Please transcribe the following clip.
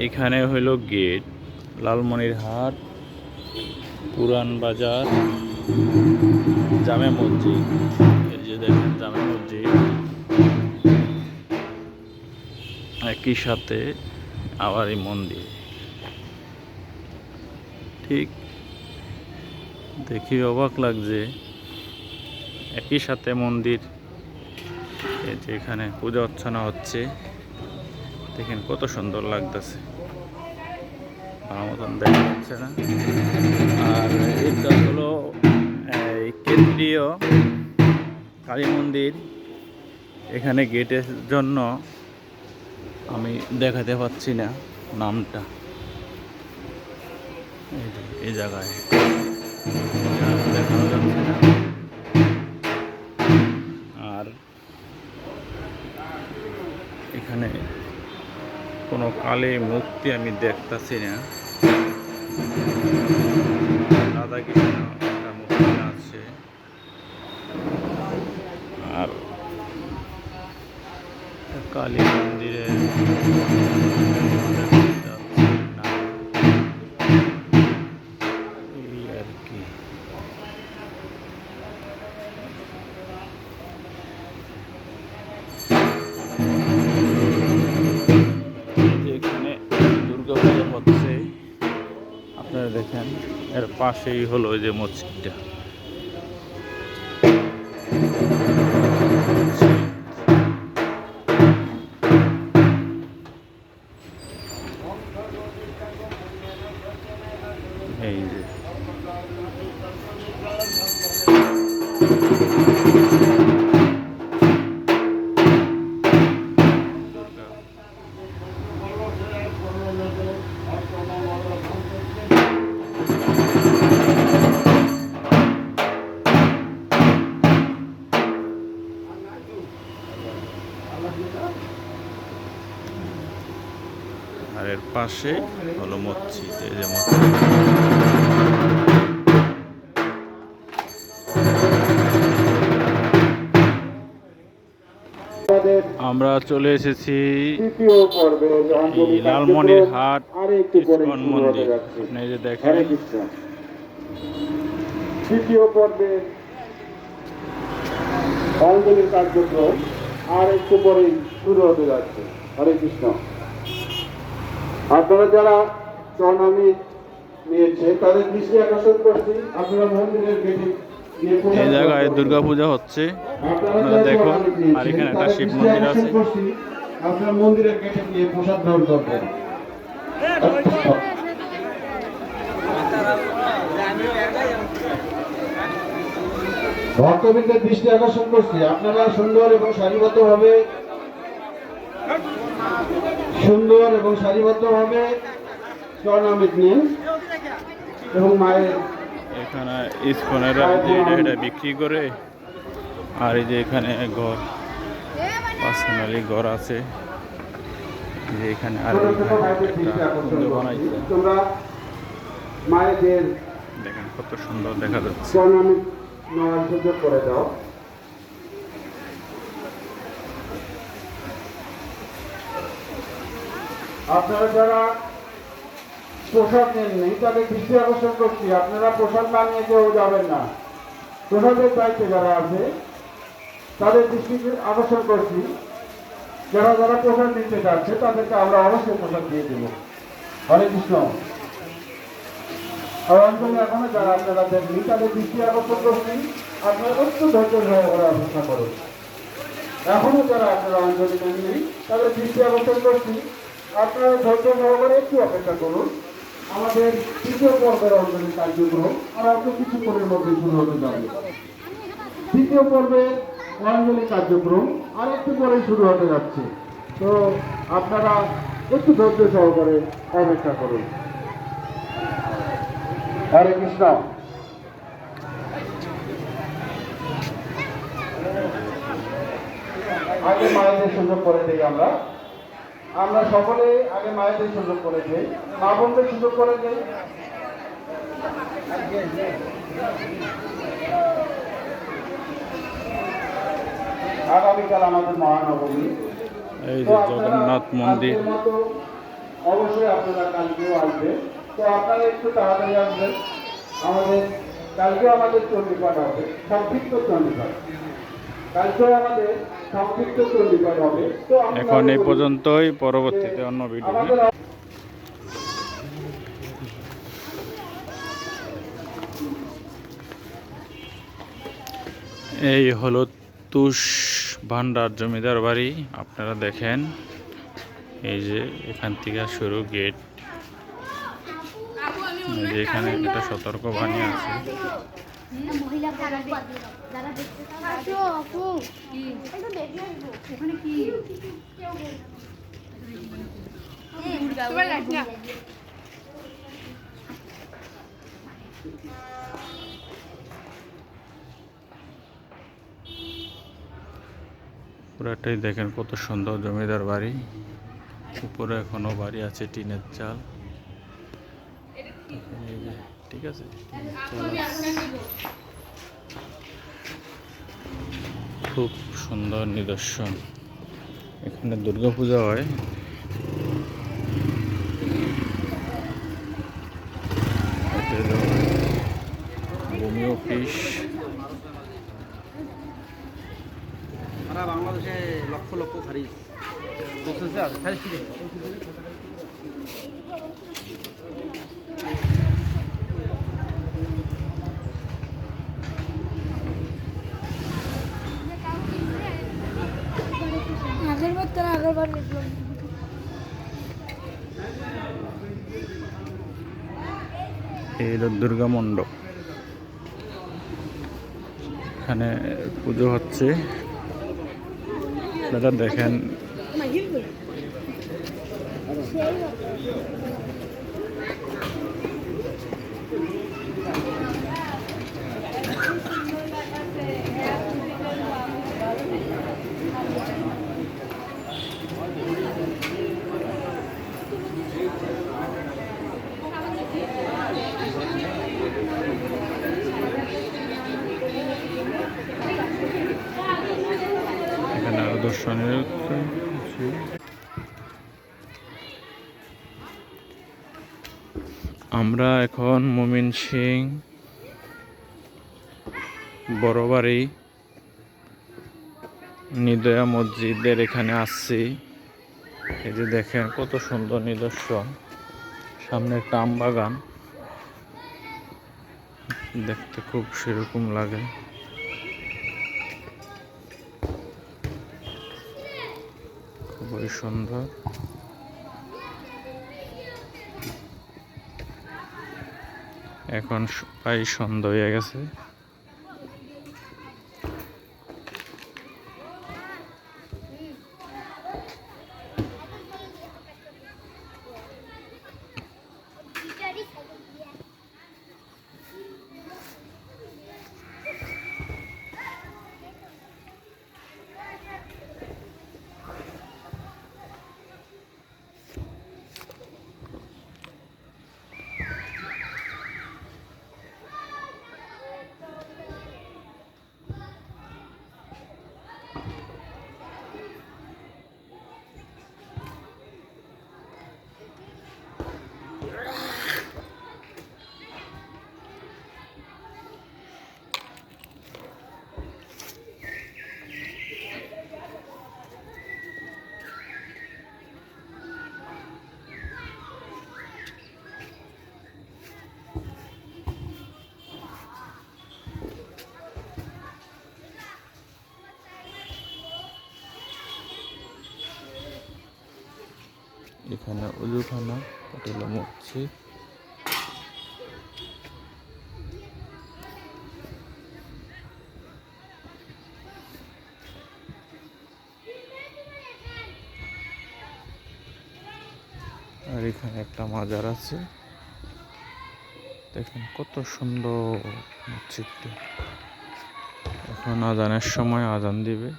এখানে হইল গেট, লালমনিরহাট পুরান বাজার জামে মসজিদ। এই যে দেখেন জামে মসজিদ, একই সাথে আবার এই মন্দির। ঠিক দেখি অবাক লাগছে, একই সাথে মন্দির। এই যে এখানে পূজা অর্চনা হচ্ছে, দেখেন কত সুন্দর লাগতেছে, ভালো মতন দেখা যাচ্ছে না। আর এটা হলো এই কেন্দ্রীয় কালী মন্দির। এখানে গেটের জন্য আমি দেখাতে পাচ্ছি না নামটা, এই জায়গায় দেখানো যাচ্ছে না। আর এখানে কোনো কালী মূর্তি আমি দেখতেছি না। রাধা কৃষ্ণ একটা মূর্তি আছে, আর কালী মন্দিরে আর কি। এখানে দুর্গা পূজা হচ্ছে, আপনারা দেখেন এর পাশেই হলো ওই যে মসজিদটা। এই যে আর এর পাশে হলো মসজিদ। এই যে মসজিদ, আমরা চলে এসেছি লালমনিরহাট ইসকন মন্দির। আপনি যে দেখেন তৃতীয় পর্বে অঞ্জলির কার্যক্রম আর একটু পরেই শুরু হতে যাচ্ছে। হরে কৃষ্ণ। আপনারা যারা স্বর্ণামী নিয়েছে তাদের দৃষ্টি আকর্ষণ করছি, আপনারা মন্দিরের গেটে এই জায়গায় দুর্গাপূজা হচ্ছে, আপনারা দেখুন। আর এখানে একটা শিব মন্দির আছে। আপনারা মন্দিরের গেটে গিয়ে প্রসাদ গ্রহণ করবেন। ভক্তবৃন্দের দৃষ্টি আকর্ষণ করছি, আপনারা সুন্দর এবং সারিবদ্ধভাবে স্বর্ণামৃত নিন এবং মায়ের এখানে ইসকনের এটা বিক্রি করে। আর এই যে এখানে ঘর, পার্সোনালি ঘর আছে, যে এখানে আর বানাইছে, মায়েদের দেখেন কত সুন্দর দেখা যাচ্ছে। স্বর্ণামৃত নেওয়ার সুযোগ করে দাও। আপনারা যারা পোশাক নেননি তাদের দৃষ্টি আকর্ষণ করছি, আপনারা পোশাক না নিয়ে কেউ যাবেন না। পোশাকের দায়িত্বে যারা আছে তাদের দৃষ্টি আকর্ষণ করছি, যারা যারা পোশাক নিতে চাচ্ছে তাদেরকে আমরা অবশ্যই পোশাক দিয়ে দেব। হরে কৃষ্ণ। আর অঞ্চলে এখনো যারা আপনারা দেখনি তাদের দৃষ্টি আকর্ষণ করছি, আপনারা একটু ধৈর্য সহকারে অপেক্ষা করুন। এখনো যারা আপনারা অঞ্চলে নেননি তাদের দৃষ্টি আকর্ষণ করছি, আপনারা ধৈর্য সহকারে একটু অপেক্ষা করুন। আমাদের তৃতীয় পর্বের অঞ্চলের কার্যক্রম আর অল্প কিছুক্ষণের মধ্যে শুরু হতে যাবে। তৃতীয় পর্বের অঞ্চলের কার্যক্রম আর একটু পরে শুরু হতে যাচ্ছে, তো আপনারা একটু ধৈর্য সহকারে অপেক্ষা করুন। হরে কৃষ্ণ। আগে মায়েদের সুযোগ করে দিই, আমরা সকলে আগে মায়েদের সুযোগ করে দিই, মা বোনদের সুযোগ করে দিই। আগামীকাল আমাদের মহানবমী। এই যে জগন্নাথ মন্দির, অবশ্যই আপনারা কালকেও আসবেন। তো আপনারা একটু তাড়াতাড়ি আসবেন। আমাদের কালকেও আমাদের চণ্ডীপাঠ হবে, সংক্ষিপ্ত চণ্ডীপাঠ। কালকেও আমাদের সংক্ষিপ্ত চণ্ডীপাঠ হবে। তো আমি এখন মনে এই করি পর্যন্তই, যে পরবর্তীতে অন্য ভিডিও। আমাদের এই হলো তুষ ভান্ডার জমিদার বাড়ি। আপনারা দেখেন, এই যে এখান থেকে শুরু গেট। এই যে এখানে একটা সতর্কবাণী আছে। মহিলা যারা দেখতে আসো আপু একটু দেখে আসবো ওখানে কি পুরাটাই দেখেন কত সুন্দর জমিদার বাড়ি। উপরে এখনো বাড়ি আছে, টিনের চাল। এই যে, ঠিক আছে, টিনের চাল আছে। খুব সুন্দর নিদর্শন। এখানে দুর্গাপূজা হয়। এটা হলো ভূমি অফিস। সারা বাংলাদেশে লক্ষ লক্ষ খারিজ প্রসেসে আছে। খারিজ কি দেখে? আগেরবার তারা আগেরবার দেখলাম এই হলো দুর্গা মণ্ডপ। এখানে পুজো হচ্ছে, আপনারা দেখেন। এখানে আরো দর্শনীয় কিছু। আমরা এখন ময়মনসিংহ বড়বাড়ি নিদয়া মসজিদের এখানে আসছি। এই যে দেখেন কত সুন্দর নিদর্শন। সামনে একটা আম বাগান, দেখতে খুব সেরকম লাগে। খুবই সুন্দর। এখন প্রায় সন্ধ্যা হয়ে গেছে। এখানে উজুখানা, এটা হলো মসজিদ। আর এখানে একটা মাজার আছে, দেখেন কত সুন্দর মসজিদটি। এখন আজানের সময় আজান দিবে।